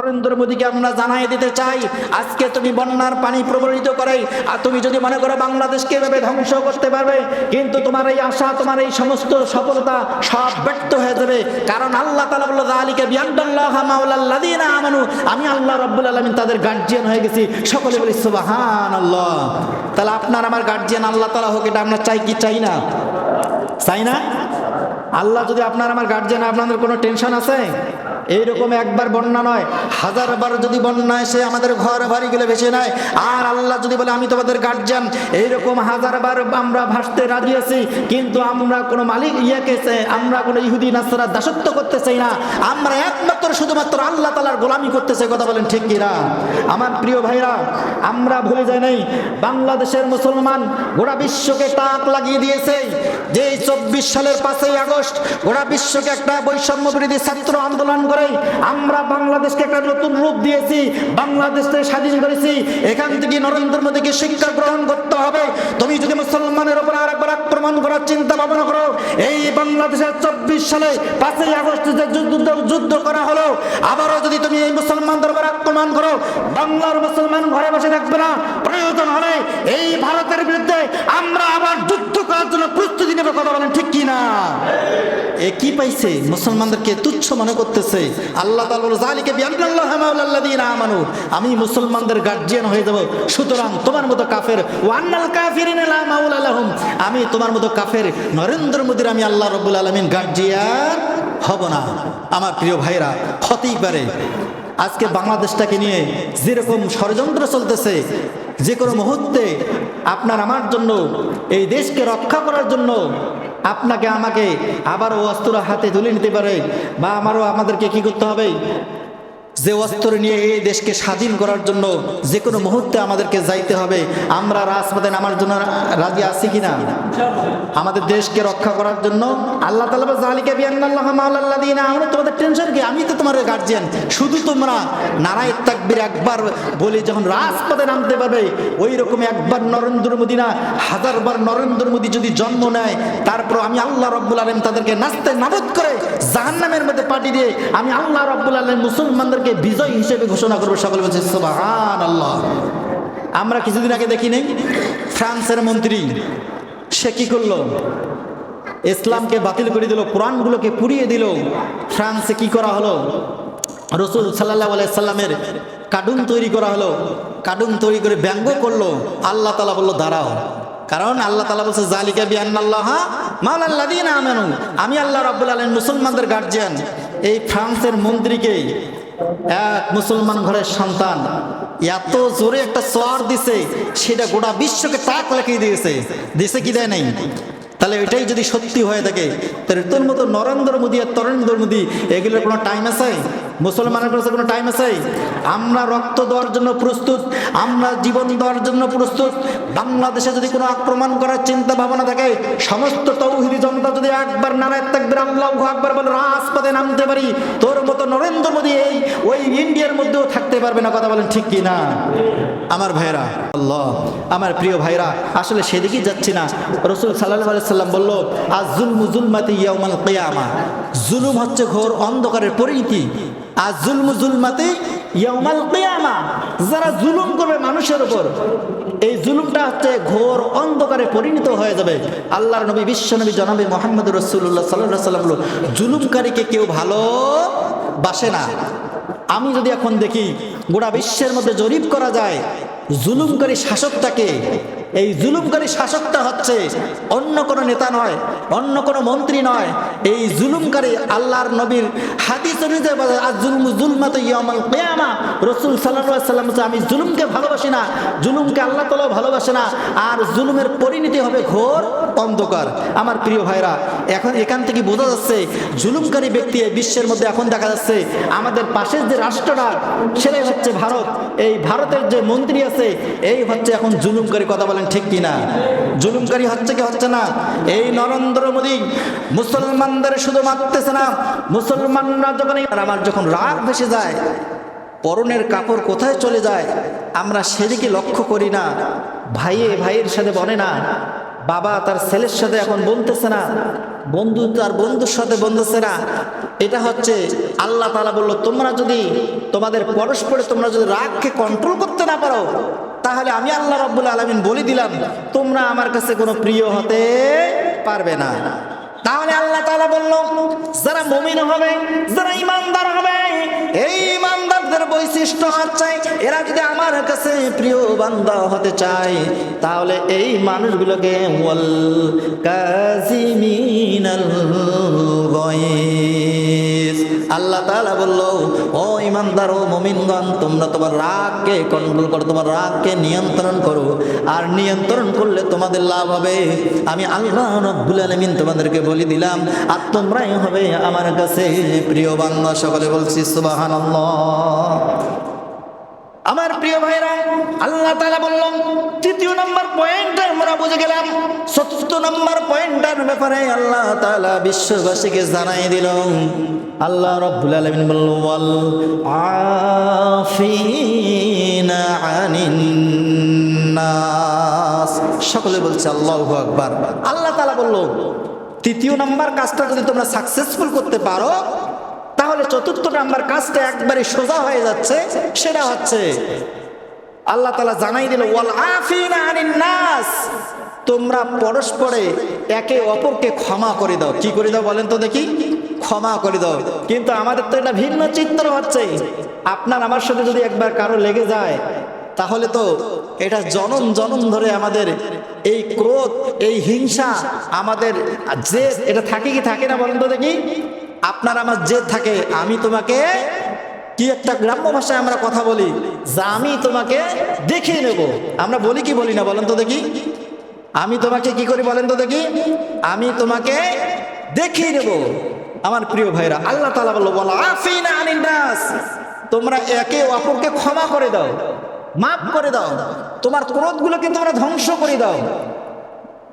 নরেন্দ্র মোদীকে আমরা জানাই দিতে চাই, আজকে তুমি বন্যার পানি প্রবাহিত করে আর তুমি যদি মনে করো বাংলাদেশকে এভাবে ধ্বংস করতে পারবে, কিন্তু তোমার এই আশা, তোমার এই সমস্ত সফলতা সব ব্যর্থ হয়ে যাবে। কারণ আল্লাহ তাআলা বলল যালিকা বিআন্নাল্লাহা মাওলাল্লাযিনা আমানু, আমি আল্লাহ রাব্বুল আলামিন তাদের গার্জিয়ান হয়ে গেছি। সকলে বলি সুবহানাল্লাহ। তাহলে আপনার আমার গার্জিয়ান আল্লাহ তাআলা হোক, এটা আমরা চাই কি চাই না? চাই না? আল্লাহ যদি আপনার আমার গার্জিয়ান, আপনাদের কোনো টেনশন আছে? এইরকম একবার বন্যা নয়, হাজারবার যদি বন্যা এসে আমাদের ঘর বাড়িগুলো ভেসে নেয়, আর আল্লাহ যদি বলে আমি তোমাদের গার্জিয়ান, এইরকম হাজারবার আমরা ভাসতে রাজি আছি, কিন্তু আমরা কোনো মালিক আমরা কোনো ইহুদি নাসারার দাসত্ব করতে চাই না, আমরা একমাত্র শুধুমাত্র আল্লাহ তাআলার গোলামি করতে চাই। কথা বলেন ঠিক কিনা? আমার প্রিয় ভাইরা, আমরা ভুলে যাই নাই বাংলাদেশের মুসলমান গোটা বিশ্বকে টাক লাগিয়ে দিয়েছে যে 24 সালের 5ই আগস্ট গোটা বিশ্বকে একটা বৈষম্য বিরোধী ছাত্র আন্দোলন করে আমরা বাংলাদেশকে একটা নতুন রূপ দিয়েছি, বাংলাদেশকে স্বাধীন করেছি। এখান থেকে নরেন্দ্র মোদীকে শিক্ষা গ্রহণ করতে হবে। তুমি যদি মুসলমানের উপর আরেকবার আক্রমণ করার চিন্তা ভাবনা করো, এই বাংলাদেশের 24 সালে 5ই আগস্ট যে যুদ্ধ করা হলো, আবারও যদি তুমি এই মুসলমানদের উপর আক্রমণ করো, বাংলার মুসলমান ঘরে বসে থাকবে না। প্রয়োজন হলে এই ভারতের বিরুদ্ধে আমরা আবার যুদ্ধ করার জন্য প্রস্তুতি নেব। কথা বলেন ঠিক কি না? এ কি পাইছে? মুসলমানদেরকে তুচ্ছ মনে করতেছে। আল্লাহ তাআলা বলে যালিকা বিআন্নাল্লাহা মাওলাল্লাযিনা আমানু, আমি মুসলমানদের গার্জিয়ান হয়ে যাব, সুতরাং তোমার মতো কাফের ওয়া আন্নাল কাফিরিনা লা মাওলা লাহুম, আমি তোমার মতো কাফের নরেন্দ্র মোদীর আমি আল্লাহ রাব্বুল আলামিন গার্জিয়ান হব না। আমার প্রিয় ভাইরা, হতেই পারে আজকে বাংলাদেশটাকে নিয়ে যেরকম ষড়যন্ত্র চলতেছে, যে কোনো মুহূর্তে আপনার আমার জন্য, এই দেশকে রক্ষা করার জন্য আপনাকে আমাকে আবারও অস্ত্র হাতে তুলে নিতে পারে, বা আমাদেরকে কি করতে হবে, যে অস্ত্র নিয়ে এই দেশকে স্বাধীন করার জন্য যে কোনো মুহূর্তে আমাদেরকে যাইতে হবে। আমরা রাজপথে নামার জন্য রাজি আছি কিনা? আমাদের দেশকে রক্ষা করার জন্য আল্লাহ তাআলা বলেন যালিকা বিআন্নাল্লাহা মাওলাল্লাযিনা আমানু, তোমাদের টেনশন কি? আমি তো তোমার গার্জিয়ান। শুধু তোমরা নারায়ে তাকবীর একবার বলে যখন রাজপথে নামতে পারবে, ওই রকম একবার নরেন্দ্র মোদী না, হাজারবার নরেন্দ্র মোদী যদি জন্ম নেয়, তারপর আমি আল্লাহ রাব্বুল আলামিন তাদেরকে নাস্তে নাবুদ করে জাহান্নামের মধ্যে পাঠিয়ে দিয়ে আমি আল্লাহ রাব্বুল আলামিন মুসলমানদেরকে বিজয় হিসেবে ঘোষণা করবো। সকলে বলছে সুবহানাল্লাহ। আমরা কিছুদিন আগে দেখি নেই ফ্রান্সের মন্ত্রী, সে কি করলো? ইসলামকে বাতিল করে দিল, কোরআনগুলোকে পুড়িয়ে দিল। ফ্রান্সে কি করা হলো? রাসূল সাল্লাল্লাহু আলাইহি সাল্লামের কার্টুন তৈরি করা হলো, কার্টুন তৈরি করে ব্যঙ্গ করলো। আল্লাহ তাআলা বলল দাঁড়াও, কারণ আল্লাহ তাআলা বলছে যালিকা বিআন্নাল্লাহা মাওলাল্লাযিনা আমানু, আমি আল্লাহ রাব্বুল আলামিন মুসলমানদের গার্জিয়ান। এই ফ্রান্সের মন্ত্রীকে এক মুসলমান ঘরের সন্তান এত জোরে একটা চর দিছে, সেটা গোটা বিশ্বকে টাক লাগিয়ে দিয়েছে কি দেয় নাই? তাহলে এটাই যদি সত্যি হয়ে থাকে, তাহলে তোর মতো নরেন্দ্র মোদী আর তরেন্দ্র মোদী এগুলোর কোনো টাইম আছে? মুসলমানের কাছে কোনো টাইম আছে? আমরা রক্ত দেওয়ার জন্য প্রস্তুত, আমরা জীবন দেওয়ার জন্য প্রস্তুত। বাংলাদেশে যদি কোনো আক্রমণ করার চিন্তা ভাবনা থাকে, সমস্ত তৌহিদি জনতা যদি একবার নারায়ে তাকবীর আল্লাহু আকবার বলে রাজপথে নামতে পারি, তোর মতো নরেন্দ্র মোদী ওই ইন্ডিয়ার মধ্যেও থাকতে পারবে না। কথা বলেন ঠিক কি না? আমার ভাইরা, আল্লাহ, আমার প্রিয় ভাইরা, আসলে সেদিকেই যাচ্ছি না। রাসূল সাল্লাল্লাহু আলাইহি সাল্লাম বলল আয-যুলমু যুলমাতি ইয়াউমাল কিয়ামা, জুলুম হচ্ছে ঘোর অন্ধকারের পরিণতি। আয-যুলমু যুলমাতি ইয়াউমাল কিয়ামা, যারা জুলুম করবে মানুষের উপর, এই জুলুমটা হচ্ছে ঘোর অন্ধকারে পরিণত হয়ে যাবে। আল্লাহর নবী বিশ্বনবী জনাবে মুহাম্মদুর রাসূলুল্লাহ সাল্লাল্লাহু আলাইহি সাল্লাম বলল জুলুমকারীকে কেউ ভালোবাসে না। আমি যদি এখন দেখি গোটা বিশ্বের মধ্যে জরিপ করা যায়, জুলুমকারী শাসকটাকে, এই জুলুমকারী শাসকটা হচ্ছে অন্য কোনো নেতা নয়, অন্য কোনো মন্ত্রী নয়। এই জুলুমকারী আল্লাহর নবীর হাদিস অনুযায়ী আয-যুলমু যুলমাতু ইয়াউমাল কিয়ামা, রাসূল সাল্লাল্লাহু আলাইহি ওয়াসাল্লাম বলেছেন আমি জুলুমকে ভালোবাসি না, জুলুমকে আল্লাহ তাআলা ভালোবাসে না, আর জুলুমের পরিণতি হবে ঘোর অন্ধকার। আমার প্রিয় ভাইরা, এখন এখান থেকে বোঝা যাচ্ছে জুলুমকারী ব্যক্তি এই বিশ্বের মধ্যে এখন দেখা যাচ্ছে। আমাদের পাশের যে রাষ্ট্রটা, সেটাই হচ্ছে ভারত। এই ভারতের যে মন্ত্রী আছে, এই হচ্ছে এখন জুলুমকারী। কথা বলেন ঠিক কিনা? জুলুমকারী হচ্ছে কি হচ্ছে না? এই নরেন্দ্র মোদী মুসলমানদের শুধু মারতেছে না, মুসলমানরা যখন রাগ ভেসে যায়, পরনের কাপড় কোথায় চলে যায় আমরা সেদিকে লক্ষ্য করি না। ভাইয়ের সাথে বলে না, বাবা তার ছেলের সাথে এখন বলতেছে না, বন্ধু তার বন্ধুর সাথে বলতেছে না। এটা হচ্ছে আল্লাহ তাআলা বলল, তোমরা যদি তোমাদের পরস্পরে তোমরা যদি রাগকে কন্ট্রোল করতে না পারো, তাহলে আমি আল্লাহ রাব্বুল আলামিন বলে দিলাম তোমরা আমার কাছে কোনো প্রিয় হতে পারবে না। তাহলে আল্লাহ তাআলা বলল, যারা মুমিন হবে, যারা ঈমানদার হবে, এই ঈমানদারদের বৈশিষ্ট্য হচ্ছে এরা যদি আমার কাছে প্রিয় বান্দা হতে চায়, তাহলে এই মানুষগুলোকে ওয়াল কাযিমিনাল গায়জ, আল্লাহ তাআলা বলল, ও ঈমানদার ও মুমিনগণ, তোমরা তোমার রাগকে কন্ট্রোল করো, তোমার রাগকে নিয়ন্ত্রণ করো। আর নিয়ন্ত্রণ করলে তোমাদের লাভ হবে। আমি আল্লাহ রাব্বুল আলামিন তোমাদেরকে বলে দিলাম, আর তোমরাই হবে আমার কাছে প্রিয় বান্দা। সকলে বলছি সুবহানাল্লাহ। আমার প্রিয় ভাইরা, আল্লাহ তাআলা বললেন, তৃতীয় নম্বর পয়েন্ট আমরা বুঝে গেলাম। চতুর্থ নম্বর পয়েন্টের ব্যাপারে আল্লাহ তাআলা বিশ্ববাসীকে জানাই দিল। আল্লাহ রাব্বুল আলামিন বলল, ওয়াল আফিনা আনিন নাস। সকলে বলছে আল্লাহু আকবার। আল্লাহ তাআলা বলল, তৃতীয় নম্বর কাজটা যদি তোমরা সাকসেসফুল করতে পারো, তাহলে চতুর্থ নাম্বার কাজটা একবারে সোজা হয়ে যাচ্ছে। সেটা হচ্ছে আল্লাহ তাআলা জানাই দিল, ওয়াল আফিনা আনিন নাস, তোমরা পরস্পরে একে অপরকে ক্ষমা করে দাও। কি করে দাও বলেন তো দেখি? ক্ষমা করে দাও। কিন্তু আমাদের তো এটা ভিন্ন চিত্র হচ্ছে। আপনার আমার সাথে যদি একবার কারো লেগে যায়, তাহলে তো এটা জনম জনম ধরে আমাদের এই ক্রোধ, এই হিংসা, আমাদের জেদ, এটা থাকে কি থাকে না বলেন তো দেখি? আপনার আমার জেদ থাকে, আমি তোমাকে, কি একটা গ্রাম্য ভাষায় আমরা কথা বলি, যে আমি তোমাকে দেখিয়ে নেব। আমরা বলি কি বলি না বলেন তো দেখি? আমি তোমাকে কি করি বলেন তো দেখি? আমি তোমাকে দেখিয়ে নেব। আমার প্রিয় ভাইরা, আল্লাহ তাআলা বলল, ওয়াল আফিনা আনিন নাস, তোমরা একে অপরকে ক্ষমা করে দাও, মাফ করে দাও, তোমার ক্রোধগুলোকে তোমরা ধ্বংস করে দাও।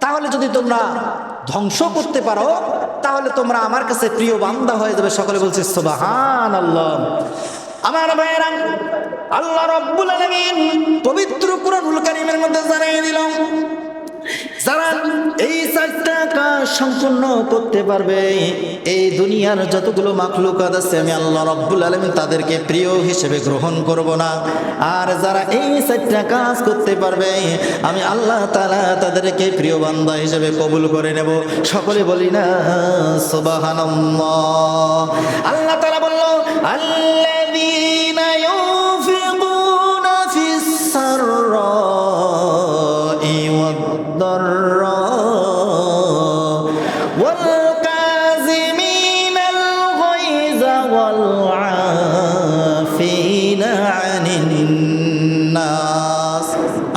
তাহলে যদি তোমরা ধ্বংস করতে পারো, তাহলে তোমরা আমার কাছে প্রিয় বান্দা হয়ে যাবে। সকলে বলছে সুবহানাল্লাহ। আমার ভাইয়েরা, আল্লাহ রাব্বুল আলামিন পবিত্র কুরআনুল কারীমের মধ্যে জানিয়ে দিল, যারা এই চারটা কাজ সম্পূর্ণ করতে পারবে, এই দুনিয়ার যতগুলো মাখলুকাত আছে আমি আল্লাহ রাব্বুল আলামিন তাদেরকে প্রিয় হিসেবে গ্রহণ করব না। আর যারা এই চারটা কাজ করতে পারবে, আমি আল্লাহ তাআলা তাদেরকে প্রিয় বান্দা হিসেবে কবুল করে নেব। সকলে বলি না সুবহানাল্লাহ। আল্লাহ তাআলা বলল, আল্লাযীনা ইউনফিকুনা ফিস সাররাই ওয়াদ-দাররা ওয়াল কাযিমিনাল গায়যা ওয়াল আফিনা আনিন নাস।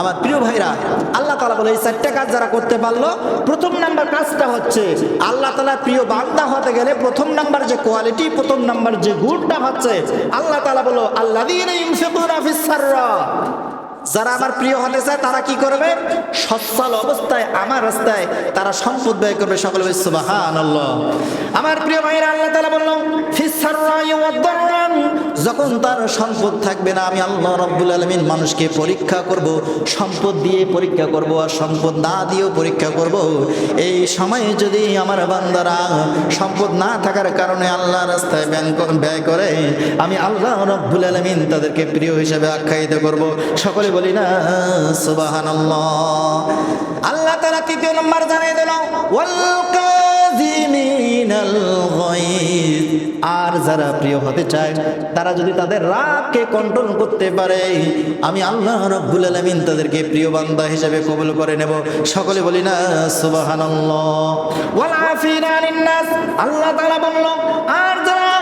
আমার প্রিয় ভাইরা, আল্লাহ তাআলা বলে এই চারটা কাজ যারা করতে পারলো, প্রথম নাম্বার কাজটা হচ্ছে আল্লাহ তাআলার প্রিয় বান্দা হতে গেলে প্রথম নাম্বার যে কোয়ালিটি, প্রথম নাম্বার যে গুণটা হচ্ছে, আল্লাহ তাআলা বলল, আল্লাযীনা ইউনফিকুনা ফিস সাররা, যারা আমার প্রিয় হতে চায় তারা কি করবে? সচ্ছল অবস্থায় আমার রাস্তায় তারা সম্পদ ব্যয় করবে। সকলে বলি সুবহানাল্লাহ। আমার প্রিয় ভাইরা, আল্লাহ তাআলা বললেন, ফিস সাররাই ওয়াদ-দাররা, যখন তার সম্পদ থাকবে না, আমি আল্লাহ রাব্বুল আলামিন মানুষকে পরীক্ষা করব, সম্পদ দিয়ে পরীক্ষা করব, আর সম্পদ না দিয়েও পরীক্ষা করব। এই সময়ে যদি আমার বান্দারা সম্পদ না থাকার কারণে আল্লাহর রাস্তায় ব্যয় করে, আমি আল্লাহ রাব্বুল আলামিন তাদেরকে প্রিয় হিসেবে আখ্যায়িত করব। সকলে বলি না সুবহানাল্লাহ। আল্লাহ তাআলা তৃতীয় নম্বর জানিয়ে দিল, ওয়াল কাযিমিনাল গায়জ, আর যারা প্রিয় হতে চায় তারা যদি তাদের রাগকে কন্ট্রোল করতে পারে, আমি আল্লাহ রাব্বুল আলামিন তাদেরকে প্রিয় বান্দা হিসেবে কবুল করে নেব। সকলে বলি না সুবহানাল্লাহ। ওয়াল আফিনা আনিন নাস, আল্লাহ তাআলা বলল, আর যারা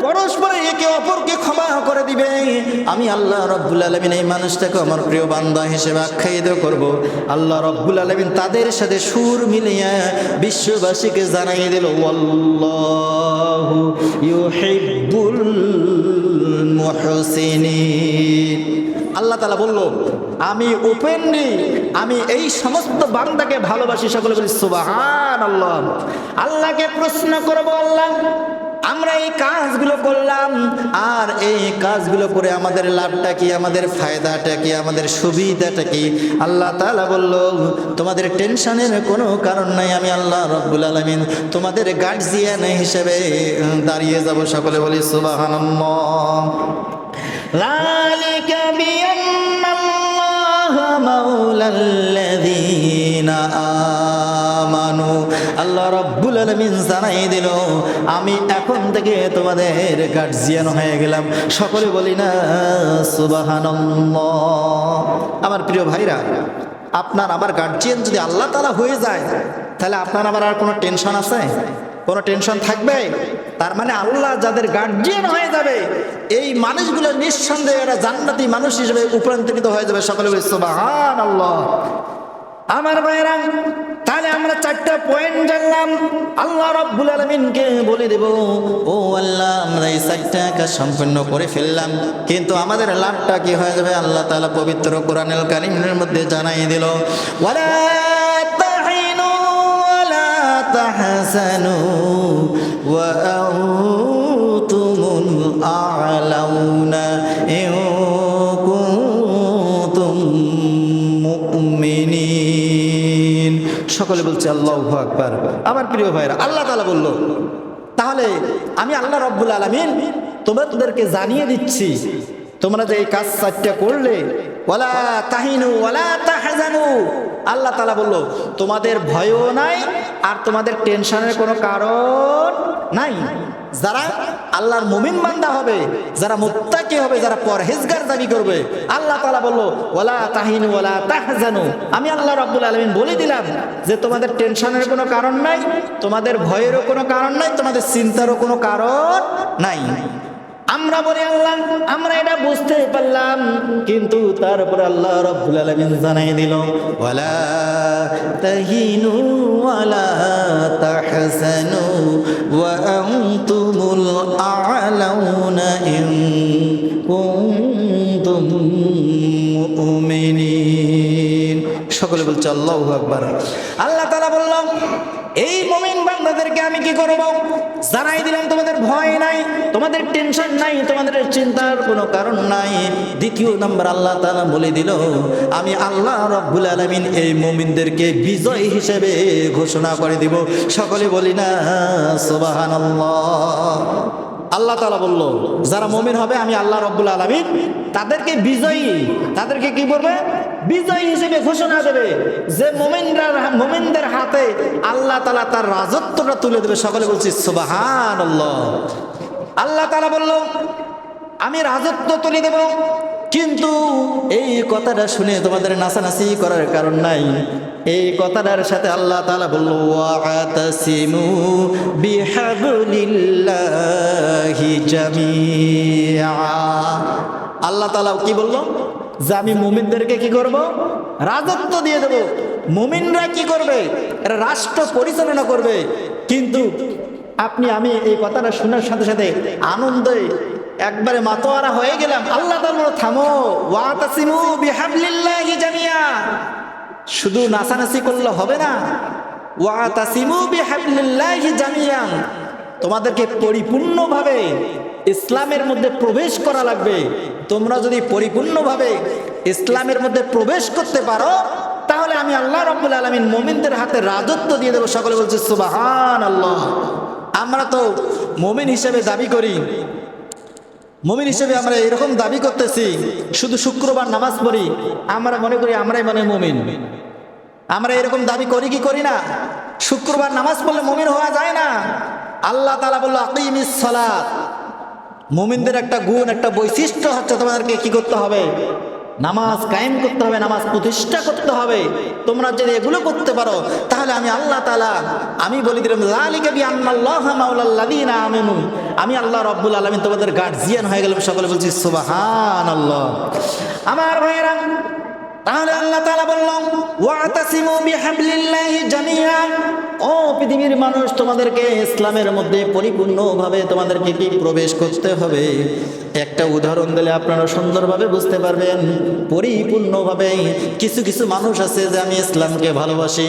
পরস্পর একে অপরকে ক্ষমা করে দিবে, আমি আল্লাহ রাব্বুল আলামিন এই মানুষটাকে আমার প্রিয় বান্দা হিসেবে আখ্যায়িত করব। আল্লাহ রাব্বুল আলামিন তাদের সাথে সুর মিলিয়ে বিশ্ববাসীকে জানিয়ে দিল, আল্লাহু ইউহিব্বুল মুহসিনিন। আল্লাহ তাআলা বলল, আমি ওপেনলি আমি এই সমস্ত বান্দাকে ভালোবাসি। সকলে বলি সুবহানাল্লাহ। আল্লাহকে প্রশ্ন করব, আল্লাহ আমরা এই কাজগুলো করলাম, আর এই কাজগুলো করে আমাদের লাভটা কি, আমাদের ফায়দাটা কি, আমাদের সুবিধাটা কি? আল্লাহ তাআলা বলল, তোমাদের টেনশনের কোনো কারণ নাই, আমি আল্লাহ রব্বুল আলামিন তোমাদের গার্জিয়ান হিসেবে দাঁড়িয়ে যাব। সকলে বলি সুবহানাল্লাহ। যালিকা বিআন্নাল্লাহা মাওলাল্লাযীনা আমানু। আল্লাহ রাব্বুল আলামিন জানাই দিল, আমি এখন থেকে তোমাদের গার্জিয়ান হয়ে গেলাম। সকলে বলি না সুবহানাল্লাহ। আমার প্রিয় ভাইরা, আপনার আমার গার্জিয়ান যদি আল্লাহ তাআলা হয়ে যায়, তাহলে আপনার আবার আর কোনো টেনশন আছে? কোনো টেনশন থাকবে? তার মানে আল্লাহ যাদের গার্জিয়ান হয়ে যাবে, এই মানুষগুলো নিঃসন্দেহে এরা জান্নাতি মানুষ হিসেবে উপলব্ধিত হয়ে যাবে। সকলে বলি সুবহানাল্লাহ। আমার ভাইরা, তাহলে আমরা 4টা পয়েন্ট জানলাম। আল্লাহ রাব্বুল আলামিনকে বলে দেব, ও আল্লাহ, আমরা এই 4টা কাজ সম্পূর্ণ করে ফেললাম, কিন্তু আমাদের লাভটা কি হয়ে যাবে? আল্লাহ তাআলা পবিত্র কোরআনুল কারীমের মধ্যে জানাই দিল, ওয়ালা তাহিনু ওয়ালা তাহজানু ওয়া আনতুমুল আ'লাউনা ইন কুনতুম মুমিনিন। সকলে বলছে আল্লাহু আকবার। আমার প্রিয় ভাইরা, আল্লাহ তাআলা বলল, তাহলে আমি আল্লাহ রব্বুল আলামিন তোমাদেরকে জানিয়ে দিচ্ছি, তোমরা যে এই কাজ 4টা করলে, ওয়ালা তাহিনু ওয়ালা তাহজানু, আল্লাহ তাআলা বলল তোমাদের ভয়ও নাই আর তোমাদের টেনশনের কোনো কারণ নাই। যারা আল্লাহর মুমিন বান্দা হবে, যারা মুত্তাকি হবে, যারা পরহেজগার দাবি করবে, আল্লাহ তাআলা বলল ওয়ালা তাহিনু ওয়ালা তাহজানু, আমি আল্লাহ রাব্বুল আলামিন বলে দিলাম যে তোমাদের টেনশনের কোনো কারণ নাই, তোমাদের ভয়েরও কোনো কারণ নাই, তোমাদের চিন্তারও কোনো কারণ নাই। আমরা বলি আল্লাহ, আমরা এটা বুঝতে পারলাম, কিন্তু তারপরে আল্লাহ রাব্বুল আলামিন জানাই দিল, ওয়ালা তাহিনু ওয়ালা তাহজানু ওয়া আনতুমুল আ'লাউনা ইন কুনতুম মুমিনিন। সকলে বলছে আল্লাহু আকবার। আল্লাহ তাআলা বললাম, এই মুমিন বান্দাদেরকে আমি কি করব? জানাই দিলাম তোমাদের ভয় নাই, তোমাদের টেনশন নাই, তোমাদের চিন্তার কোনো কারণ নাই। দ্বিতীয় নাম্বার আল্লাহ তাআলা বলে দিল, আমি আল্লাহ রাব্বুল আলামিন এই মুমিনদেরকে বিজয় হিসেবে ঘোষণা করে দিব। সকলে বলি না সুবহানাল্লাহ। আল্লাহ তাআলা বলল, যারা মুমিন হবে আমি আল্লাহ রাব্বুল আলামিন তাদেরকে বিজয়ী, তাদেরকে কি করবে? বিজয়ী হিসেবে ঘোষণা দেবে, যে মুমিনদের হাতে আল্লাহ তাআলা তার রাজত্বটা তুলে দেবে। সকলে বলছি সুবহানাল্লাহ। আল্লাহ তাআলা বলল, আমি রাজত্ব তুলে দেব, কিন্তু এই কথাটা শুনে তোমাদের নাচানাচি করার কারণ নাই। এই কথাটার সাথে আল্লাহ তাআলা বলল, ওয়াতাসিমু বিহাবলিল্লাহি জামিআ। আল্লাহ তাআলা কি বলল? যে আমি মুমিনদেরকে কি করব? রাজত্ব দিয়ে দেব। মুমিনরা কি করবে? এরা রাষ্ট্র পরিচালনা করবে। কিন্তু আমি এই কথাটা শোনার সাথে সাথে আনন্দে একবারে মাতোয়ারা হয়ে গেলাম। আল্লাহ তাআলা বলল, থামো, ওয়াতাসিমু বিহাবলিল্লাহি জামিআ। শুধু নাচানাচি করলে হবে না, ওয়াতাসিমু বিহাবলিল্লাহি জামিআ, তোমাদেরকে পরিপূর্ণভাবে ইসলামের মধ্যে প্রবেশ করা লাগবে। তোমরা যদি পরিপূর্ণভাবে ইসলামের মধ্যে প্রবেশ করতে পারো, তাহলে আমি আল্লাহ রাব্বুল আলামিন মুমিনদের হাতে রাজত্ব দিয়ে দেব। সকলে বলছে সুবহানাল্লাহ। আমরা তো মুমিন হিসেবে দাবি করি, মুমিন হিসেবে আমরা এরকম দাবি করতেছি, শুধু শুক্রবার নামাজ পড়ি, আমরা মনে করি আমরাই মানে মুমিন। আমরা এরকম দাবি করি কি করি না? শুক্রবার নামাজ পড়লে মুমিন হওয়া যায় না। আল্লাহ তাআলা বলল, আকিমিস সালাত। মুমিনদের একটা গুণ, একটা বৈশিষ্ট্য হচ্ছে তোমাদেরকে কি করতে হবে? নামাজ কায়েম করতে হবে, নামাজ প্রতিষ্ঠা করতে হবে। তোমরা যদি এগুলো করতে পারো, তাহলে আমি আল্লাহ তাআলা আমি বলে দিলাম, যালিকা বিআন্নাল্লাহা মাওলাল্লাযীনা আমানু, আমি আল্লাহ রাব্বুল আলামিন তোমাদের গার্জিয়ান হয়ে গেলাম। সকলে বলছি সুবহানাল্লাহ। আমার ভাইয়েরা, তাহলে আল্লাহ তাআলা বললেন, ওয়াতাসিমু বিহাবলিল্লাহি জামিআ। ও পৃথিবীর মানুষ, তোমাদেরকে ইসলামের মধ্যে পরিপূর্ণভাবে তোমাদেরকে কি প্রবেশ করতে হবে? একটা উদাহরণ দিলে আপনারা সুন্দরভাবে বুঝতে পারবেন পরিপূর্ণভাবে। কিছু কিছু মানুষ আছে যে আমি ইসলামকে ভালোবাসি।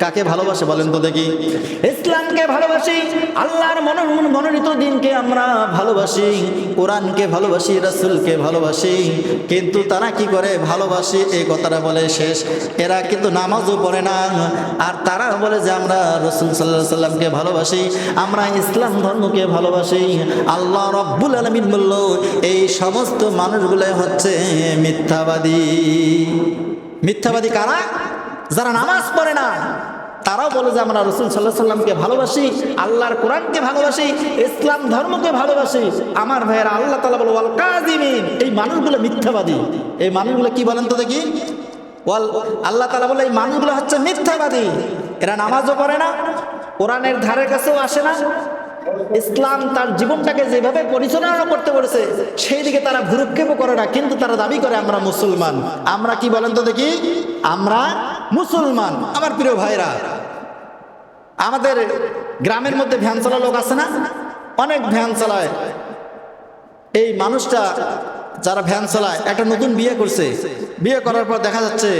কাকে ভালোবাসে বলেন তো দেখি? ইসলামকে ভালোবাসি, আল্লাহর মনোনীত দিনকে আমরা ভালোবাসি, কোরআনকে ভালোবাসি, রাসূলকে ভালোবাসি। কিন্তু তারা কি করে? ভালোবাসি এই কথাটা বলে শেষ, এরা কিন্তু নামাজও পড়ে না। আর তারা বলে যে আমরা রাসূল সাল্লাল্লাহু আলাইহি সাল্লামকে ভালোবাসি, আমরা ইসলাম ধর্মকে ভালোবাসি। আল্লাহ রাব্বুল আলামিন বলল এই সমস্ত মানুষগুলো হচ্ছে মিথ্যাবাদী। মিথ্যাবাদী কারা? যারা নামাজ পড়ে না, তারাও বলে যে আমরা রাসূল সাল্লাল্লাহু আলাইহি সাল্লামকে ভালোবাসি, আল্লাহর কোরআনকে ভালোবাসি, ইসলাম ধর্মকে ভালোবাসি। আমার ভাইয়েরা, আল্লাহ তাআলা বলে ওয়াল কাযিমিন, এই মানুষগুলো মিথ্যাবাদী। এই মানুষগুলো কি বলেন তো দেখি? আল্লাহ তাআলা বলে এই মানুষগুলো হচ্ছে মিথ্যাবাদী। এরা নামাজও পড়ে না, কোরআনের ধারে কাছেও আসে না, ইসলাম তার জীবনটাকে যেভাবে পরিচালনা করতে বলেছে সেই দিকে তারা ভ্রুক্ষেপও করে না, কিন্তু তারা দাবি করে আমরা মুসলমান। আমরা কি বলেন তো দেখি? আমরা মুসলমান। আমার প্রিয় ভাইরা, আমাদের গ্রামের মধ্যে ভ্যান চালা লোক আছে না? অনেক ভ্যান চালায়। এই মানুষটা যারা ভ্যান চালায় একটা নতুন বিয়ে করছে, বিয়ে করার পর দেখা যাচ্ছে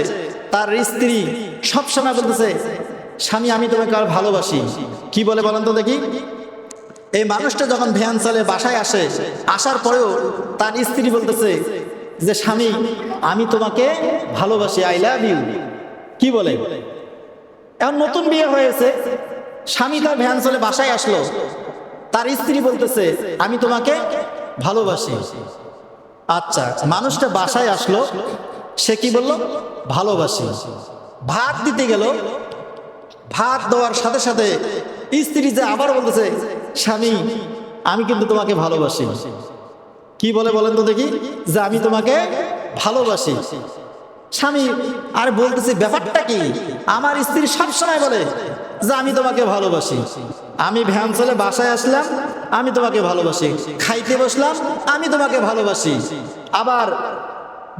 তার স্ত্রী সবসময় বলতেছে স্বামী আমি তোমাকে আর ভালোবাসি। কি বলে বলেন তো দেখি? এই মানুষটা যখন ভ্যান চালে বাসায় আসে, আসার পরেও তার স্ত্রী বলতেছে যে স্বামী আমি তোমাকে ভালোবাসি, আই লাভ ইউ। কি বলে? এখন নতুন বিয়ে হয়েছে, স্বামী তার ভ্যান চালে বাসায় আসলো, তার স্ত্রী বলতেছে আমি তোমাকে ভালোবাসি। আচ্ছা, মানুষটা বাসায় আসলো, সে কি বলল? ভালোবাসি। ভাত দিতে গেল, ভাত দেওয়ার সাথে সাথে স্ত্রী যে আবার বলতেছে স্বামী আমি কিন্তু তোমাকে ভালোবাসি। কি বলে বলেন তো দেখি? যে আমি তোমাকে ভালোবাসি। স্বামী আর বলতেছে ব্যাপারটা কি? আমার স্ত্রী সবসময় বলে যে আমি তোমাকে ভালোবাসি, আমি ভ্যান চলে বাসায় আসলাম আমি তোমাকে ভালোবাসি, খাইতে বসলাম আমি তোমাকে ভালোবাসি। আবার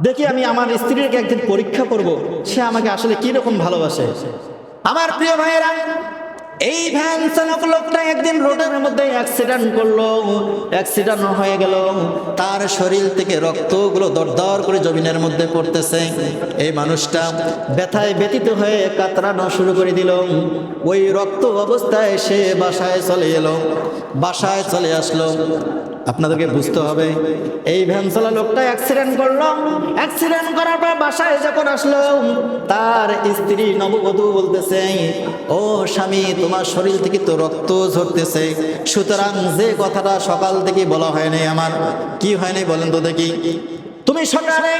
দেখি আমি আমার স্ত্রীকে একদিন পরীক্ষা করব সে আমাকে আসলে কি রকম ভালোবাসে। আমার প্রিয় ভাইয়েরা, এই ভ্যান চালক লোকটা একদিন রোডের মধ্যে অ্যাক্সিডেন্ট করলো, অ্যাক্সিডেন্ট হয়ে গেল, তার শরীর থেকে রক্তগুলো দরদর করে জমিনের মধ্যে পড়তেছে। এই মানুষটা ব্যথায় ব্যথিত হয়ে কাতরানো শুরু করে দিল। ওই রক্ত অবস্থায় সে বাসায় চলে এলো, বাসায় চলে আসলো। আপনাদেরকে বুঝতে হবে, এই ভ্যান চালা লোকটা অ্যাক্সিডেন্ট করলো, অ্যাক্সিডেন্ট করার পর বাসায় যখন আসলো তার স্ত্রী নববধূ বলতেছে ও স্বামী তোমার শরীর থেকে তো রক্ত ঝরতেছে, সুতরাং যে কথাটা সকাল থেকে বলা হয়নি আমার, কি হয়নি বলেন তো দেখি? তুমি সকালে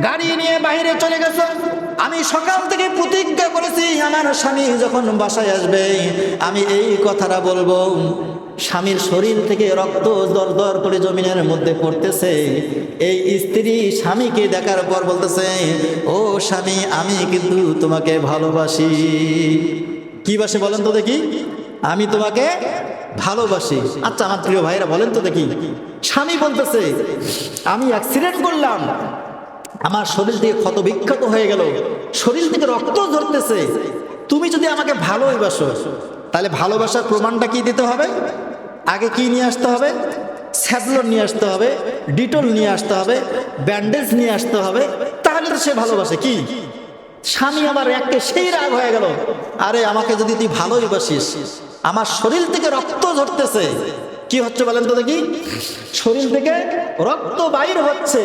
গাড়ি নিয়ে বাইরে চলে গেছো, আমি সকাল থেকে প্রতিজ্ঞা করেছি আমার স্বামী যখন বাসায় আসবে আমি এই কথাটা বলবো। স্বামীর শরীর থেকে রক্ত দর দর করে জমিনের মধ্যে পড়তেছে। এই স্ত্রী স্বামীকে দেখার পর বলতেছে ও স্বামী আমি কিন্তু তোমাকে ভালোবাসি। কি বাসে বলেন তো দেখি? আমি তোমাকে ভালোবাসি। আচ্ছা আমার প্রিয় ভাইরা বলেন তো দেখি, স্বামী বলতেছে আমি অ্যাক্সিডেন্ট করলাম, আমার শরীর থেকে ক্ষত বিক্ষত হয়ে গেল, শরীর থেকে রক্ত ঝরতেছে, তুমি যদি আমাকে ভালোবাসো তাহলে ভালোবাসার প্রমাণটা কি দিতে হবে? আগে কি নিয়ে আসতে হবে? স্যাভলন নিয়ে আসতে হবে, ডিটল নিয়ে আসতে হবে, ব্যান্ডেজ নিয়ে আসতে হবে, তাহলে তো সে ভালোবাসে। কি স্বামী আবার একে সেই রাগ হয়ে গেল, আরে আমাকে যদি তুই ভালোবাসিস, আমার শরীর থেকে রক্ত ঝরতেছে, কি হচ্ছে বলেন তো দেখি? শরীর থেকে রক্ত বাইর হচ্ছে,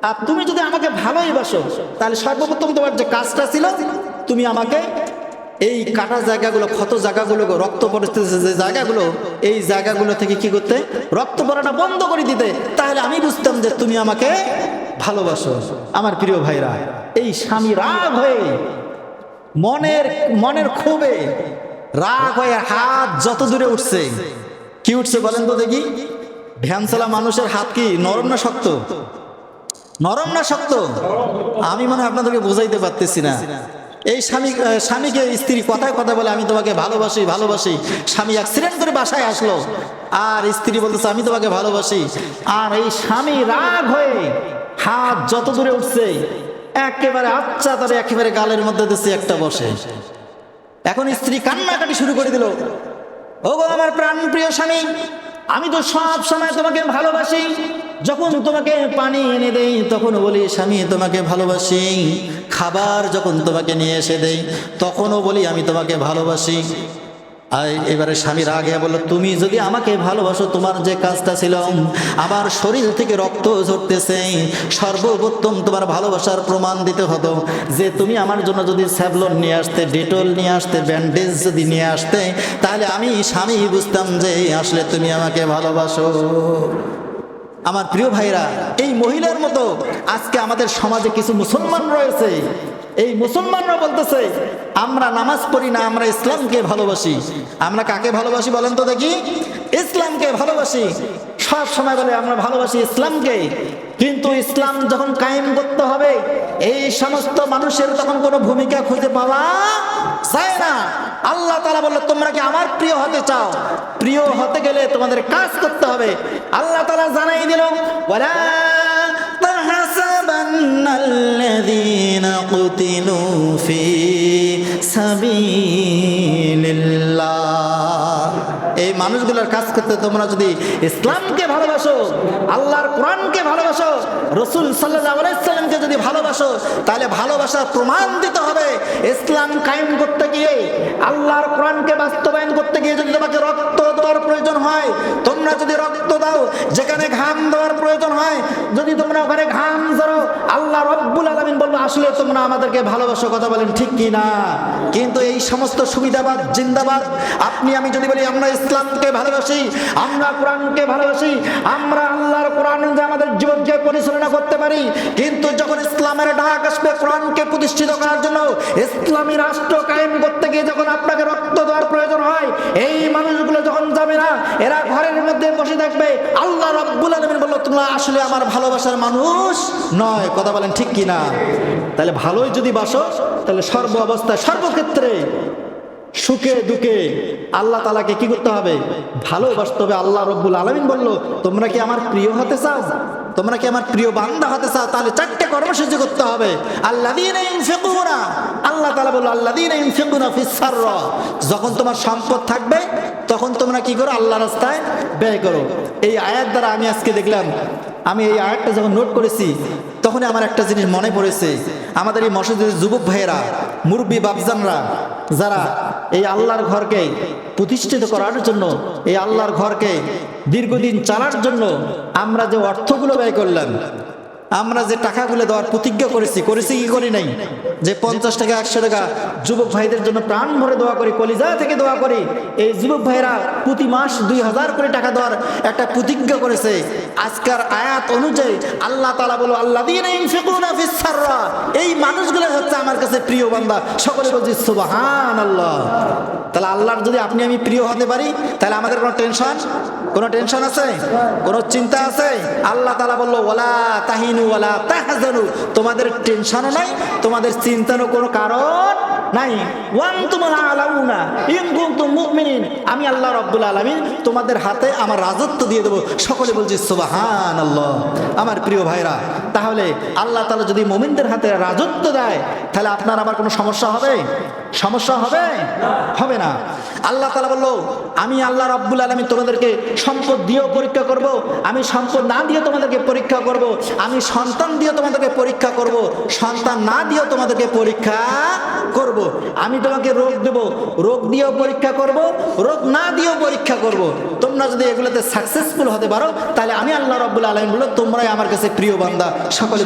আর তুমি যদি আমাকে ভালোবাসো তাহলে সর্বপ্রথম তোমার যে কাজটা ছিল তুমি আমাকে এই কাটা জায়গাগুলো, ক্ষত জায়গাগুলো, রক্ত পড়তেছে যে জায়গাগুলো, এই জায়গাগুলো থেকে কি করতে? রক্ত পড়াটা বন্ধ করে দিতে, তাহলে আমি বুঝতাম যে তুমি আমাকে ভালোবাসো। আমার প্রিয় ভাইরা, এই স্বামী রাগ হয়ে মনের ক্ষোভে রাগ হয়ে হাত যত দূরে উঠছে, কি উঠছে বলেন তো দেখি? ভ্যান চালা মানুষের হাত কি নরম না শক্ত? নরম না শক্ত? আমি মনে হয় আপনাদেরকে বোঝাইতে পারতেছি না। এই স্বামীকে স্ত্রী কথায় কথা বলে আমি তোমাকে ভালোবাসি ভালোবাসি, স্বামী অ্যাক্সিডেন্ট করে বাসায় আসলো আর স্ত্রী বলতেছে আমি তোমাকে ভালোবাসি, আর এই স্বামী রাগ হয়ে হাত যত দূরে উঠছে একেবারে আচ্ছা তারে একেবারে গালের মধ্যে দিচ্ছে একটা বসে। এখন স্ত্রী কান্নাকাটি শুরু করে দিল, ও গো আমার প্রাণ প্রিয় স্বামী, আমি তো সব সময় তোমাকে ভালোবাসি, যখন তোমাকে পানি এনে দেই তখনও বলি স্বামী তোমাকে ভালোবাসি, খাবার যখন তোমাকে নিয়ে এসে দেই তখনও বলি আমি তোমাকে ভালোবাসি। আর এবারে স্বামী রাগে বলল, তুমি যদি আমাকে ভালোবাসো তোমার যে কাজটা ছিল, আমার শরীর থেকে রক্ত ঝরতেছে, সর্বপ্রথম তোমার ভালোবাসার প্রমাণ দিতে হতো যে তুমি আমার জন্য যদি স্যাভলন নিয়ে আসতে, ডেটল নিয়ে আসতে, ব্যান্ডেজ যদি নিয়ে আসতে, তাহলে আমি স্বামী বুঝতাম যে আসলে তুমি আমাকে ভালোবাসো। আমার প্রিয় ভাইরা, এই মহিলার মতো আজকে আমাদের সমাজে কিছু মুসলমান রয়েছে, এই মুসলমানরা বলতেছে আমরা নামাজ পড়ি না, আমরা ইসলামকে ভালোবাসি। আমরা কাকে ভালোবাসি বলেন তো দেখি? ইসলামকে ভালোবাসি। সব সময় বলে আমরা ভালোবাসি ইসলামকে, কিন্তু ইসলাম যখন কায়েম করতে হবে এই সমস্ত মানুষের তখন কোনো ভূমিকা খুঁজে পাওয়া যায় না। আল্লাহ তাআলা বলল, তোমরা কি আমার প্রিয় হতে চাও? প্রিয় হতে গেলে তোমাদের কাজ করতে হবে। আল্লাহ তাআলা জানাই দিল, ওয়ালা তাহসাবান্নাল্লাযীনা কুতিলু ফী সাবিলিল্লাহ। এই মানুষগুলোর কাজ করতে তোমরা যদি ইসলামকে ভালোবাসো, আল্লাহর কোরআনকে ভালোবাসো, রাসূল সাল্লাল্লাহু আলাইহি সাল্লামকে যদি ভালোবাসো, তাহলে ভালোবাসার প্রমাণ দিতে হবে। ইসলাম কায়েম করতে গিয়ে, আল্লাহর কোরআনকে বাস্তবায়ন করতে গিয়ে যদি তোমাকে রক্ত দেওয়ার প্রয়োজন হয়, তোমরা যদি রক্ত দাও, যেখানে ঘাম দেওয়ার প্রয়োজন হয় যদি তোমরা ওখানে ঘাম ঝরো, আল্লাহ রব্বুল আলামিন বলবো আসলে তোমরা আমাদেরকে ভালোবাসো। কথা বলেন ঠিক কি না? কিন্তু এই সমস্ত সুবিধাবাদ জিন্দাবাদ, আপনি আমি যদি বলি আমরা ইসলামকে ভালোবাসি, আমরা কোরআনকে ভালোবাসি, আমরা আল্লাহর কোরআন যে আমাদের জীবনকে পরিচালনা করতে পারি, কিন্তু যখন ইসলামের ডাক আসবে কোরআনকে প্রতিষ্ঠিত করার জন্য, ইসলামী রাষ্ট্র কায়েম করতে গিয়ে যখন আপনাকে রক্ত দেওয়ার প্রয়োজন হয়, এই মানুষগুলো যখন যাবে না, এরা ঘরের মধ্যে বসে থাকবে, আল্লাহ রাব্বুল আলামিন বলল তোমরা আসলে আমার ভালোবাসার মানুষ নয়। কথা বলেন ঠিক কি না? তাহলে ভালোই যদি বাসো, তাহলে সর্ব অবস্থায় সর্বক্ষেত্রে সুখে দুঃখে আল্লাহ তাআলাকে কি করতে হবে? ভালোবাসতে হবে। আল্লাহ রাব্বুল আলামিন বলল, তোমরা কি আমার প্রিয় হতে চাও? তোমরা কি আমার প্রিয় বান্দা হতে চাও? তাহলে চারটে কর্মসূচি করতে হবে। আল্লাযীনা ইউনফিকুনা, আল্লাহ তাআলা বলল আল্লাযীনা ইউনফিকুনা ফিস সাররা, যখন তোমার সম্পদ থাকবে তখন তোমরা কি করো? আল্লাহর রাস্তায় ব্যয় করো। এই আয়াত দ্বারা আমি আজকে দেখলাম, আমি এই আয়াতটা যখন নোট করেছি তখনই আমার একটা জিনিস মনে পড়েছে। আমাদের এই মসজিদের যুবক ভাইয়েরা, মুরব্বী বাপজানরা, যারা এই আল্লাহর ঘরকে প্রতিষ্ঠিত করার জন্য, এই আল্লাহর ঘরকে দীর্ঘদিন চালার জন্য আমরা যে অর্থগুলো ব্যয় করলাম, আমরা যে টাকাগুলো দেওয়ার প্রতিজ্ঞা করেছি কি করি নাই? যে 50 টাকা 100 টাকা যুবক ভাইদের জন্য প্রাণ ভরে দোয়া করি, কলিজা থেকে দোয়া করি। এই যুবক ভাইরা প্রতি মাস 2000 করে টাকা দেওয়ার একটা প্রতিজ্ঞা করেছে। আজকের আয়াত অনুযায়ী আল্লাহ তাআলা বলল আল্লাযীনা ইউনফিকুনা ফিস সাররা, এই মানুষগুলো হচ্ছে আমার কাছে প্রিয় বান্দা। সকলে বলছি সুবহানাল্লাহ। তাহলে আল্লাহর যদি আপনি আমি প্রিয় হতে পারি, তাহলে আমাদের কোনো টেনশন আছে? কোনো চিন্তা আছে? আল্লাহ তাআলা বলল ওয়ালা তাহিনু ওয়ালা তাহজানু, তোমাদের টেনশনও নাই, তোমাদের চিন্তারও কোনো কারণ নাই। ওয়ান্তুমুল আলাউনা ইন কুনতুম মুমিনিন, আমি আল্লাহ রাব্বুল আলামিন তোমাদের হাতে আমার রাজত্ব দিয়ে দেব। সকলে বলছি সুবহানাল্লাহ। আমার প্রিয় ভাইরা, তাহলে আল্লাহ তাআলা যদি মুমিনদের হাতে রাজত্ব দেয়, তাহলে আপনার আবার কোনো সমস্যা হবে? হবে না। আল্লাহ তাআলা বলল আমি আল্লাহ রাব্বুল আলামিন তোমাদেরকে সম্পদ দিয়েও পরীক্ষা করব, আমি সম্পদ না দিয়ে তোমাদেরকে পরীক্ষা করব, আমি সন্তান দিয়ে তোমাদেরকে পরীক্ষা করব, সন্তান না দিয়েও তোমাদেরকে পরীক্ষা করব, আমি তোমাকে রোগ দেব, রোগ দিয়েও পরীক্ষা করব, রোগ না দিয়েও পরীক্ষা করব। তোমরা যদি এগুলোতে সাকসেসফুল হতে পারো, তাহলে আমি আল্লাহ রাব্বুল আলামিন বলল তোমরাই আমার কাছে প্রিয় বান্দা। সকলে